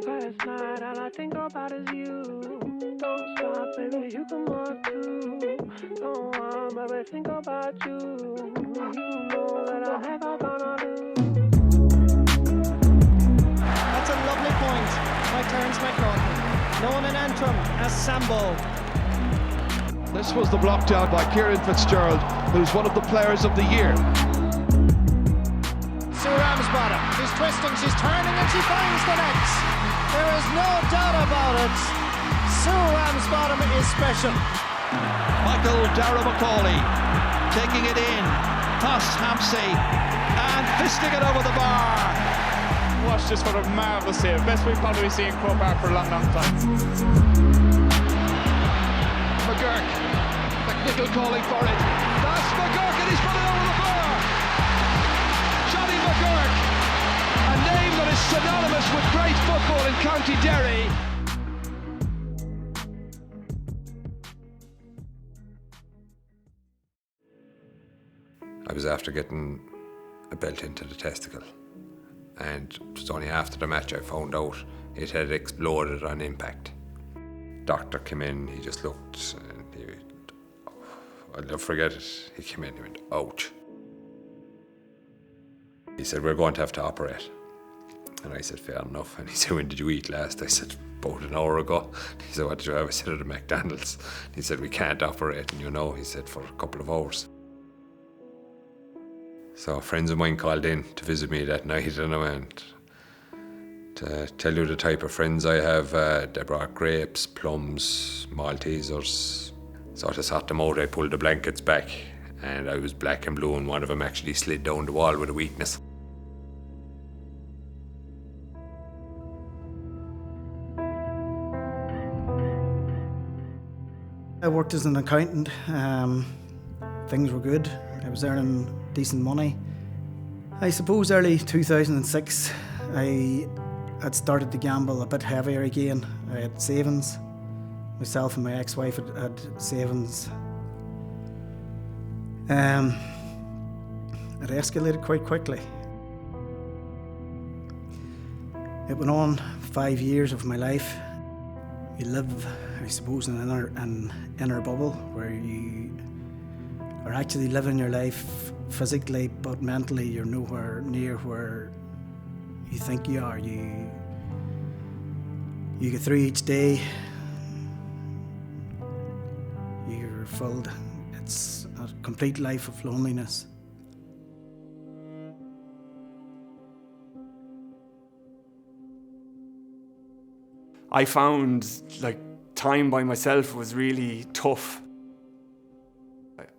Last night all I think about is you. Don't stop, baby, you come up too. Don't want, baby, think about you. You know that I have all gonna lose. That's a lovely point by Terence McNaughton, known in Antrim as Sambo. This was the block down by Kieran Fitzgerald, who's one of the players of the year. Sue Ramsbottom, she's twisting, she's turning, and she finds the nets. There is no doubt about it. Sue Ramsbottom is special. Michael Dara McCauley taking it in, past Hampsey, and fisting it over the bar. Watch this for a marvellous save. Best we've probably seen Croke Park for a long, long time. McGurk, McNichol calling for it. That's McGurk, and he's put it over the bar. Johnny McGurk, a name that is synonymous with great football in County Derry. I was after getting a belt into the testicle, and it was only after the match I found out it had exploded on impact. Doctor came in, he just looked, and I'll never forget it. He came in, he went, ouch. He said, we're going to have to operate. And I said, fair enough. And he said, when did you eat last? I said, about an hour ago. He said, what did you have? I said, at a McDonald's. He said, we can't operate, and he said, for a couple of hours. So friends of mine called in to visit me that night, and I went. To tell you the type of friends I have, they brought grapes, plums, Maltesers. So to sort them out, I pulled the blankets back, and I was black and blue, and one of them actually slid down the wall with a weakness. I worked as an accountant. Things were good. I was earning decent money. I suppose early 2006, I had started to gamble a bit heavier again. I had savings. Myself and my ex-wife had savings. It escalated quite quickly. It went on 5 years of my life. You live, I suppose, in an inner bubble where you are actually living your life physically, but mentally you're nowhere near where you think you are. You get through each day, you're filled. It's a complete life of loneliness. I found time by myself was really tough.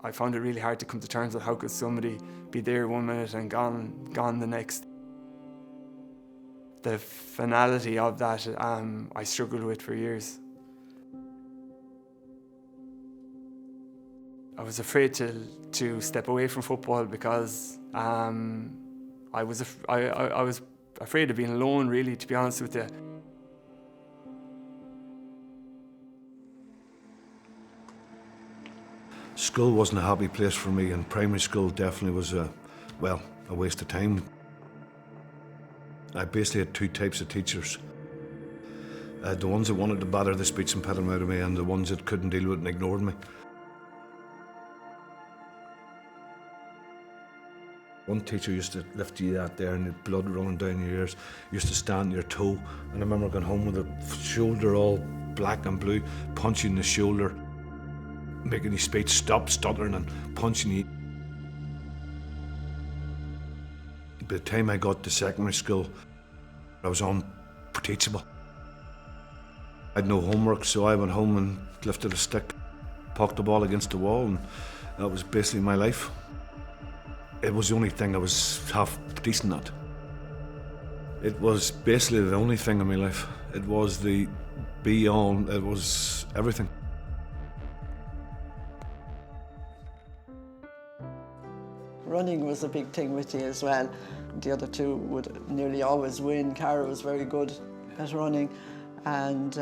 I found it really hard to come to terms with how could somebody be there 1 minute and gone the next. The finality of that I struggled with for years. I was afraid to step away from football because I was afraid of being alone, really, to be honest with you. School wasn't a happy place for me, and primary school definitely was a waste of time. I basically had two types of teachers. The ones that wanted to batter the speech impediment out of me, and the ones that couldn't deal with it and ignored me. One teacher used to lift you out there and the blood running down your ears, used to stand on your toe, and I remember going home with a shoulder all black and blue, punching the shoulder, making his speech stop stuttering and punching you. By the time I got to secondary school, I was unteachable. I had no homework, so I went home and lifted a stick, poked the ball against the wall, and that was basically my life. It was the only thing I was half decent at. It was basically the only thing in my life. It was the beyond, it was everything. Running was a big thing with you as well. The other two would nearly always win. Cara was very good at running, and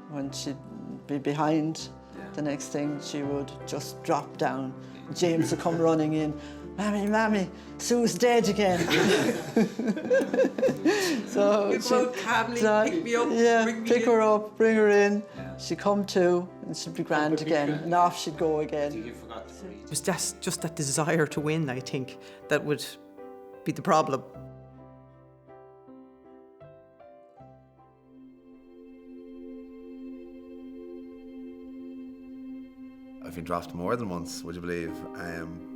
when she'd be behind, the next thing she would just drop down. James would come running in, "Mammy, Mammy, Sue's dead again." So So you go out calmly, pick me up, yeah, bring me pick in. her up, bring her in. She'd come to, and she'd be grand again, and off she'd go again. It was just that desire to win, I think, that would be the problem. I've been dropped more than once, would you believe?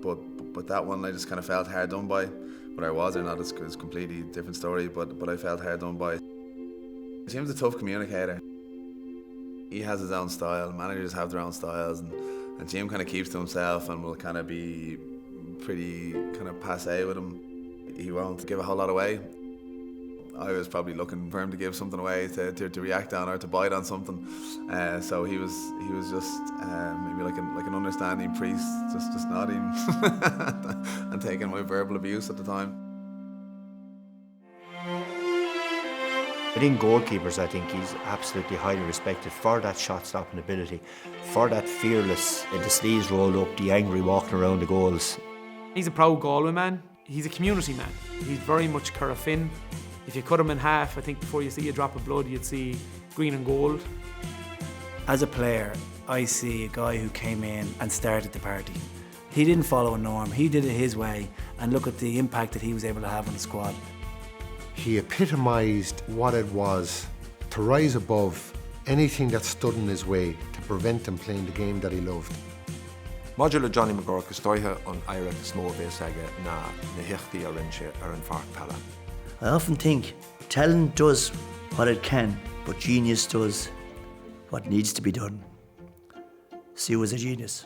But that one I just kind of felt hard done by. Whether I was or not is a completely different story, but I felt hard done by. Jim's a tough communicator. He has his own style, managers have their own styles, and Jim kind of keeps to himself and will kind of be pretty kind of passé with him. He won't give a whole lot away. I was probably looking for him to give something away, to react on or to bite on something. So he was just maybe like an understanding priest, just nodding and taking my verbal abuse at the time. Within goalkeepers, I think he's absolutely highly respected for that shot-stopping ability, for that fearless, the sleeves rolled up, the angry walking around the goals. He's a proud Galway man. He's a community man. He's very much Curragh Finn. If you cut him in half, I think before you see a drop of blood, you'd see green and gold. As a player, I see a guy who came in and started the party. He didn't follow a norm, he did it his way, and look at the impact that he was able to have on the squad. He epitomised what it was to rise above anything that stood in his way to prevent him playing the game that he loved. Modular Johnny McGurk is stoithe on Irish smó bésage na hichti orinche Fark Pala. I often think talent does what it can, but genius does what needs to be done. Sue was a genius.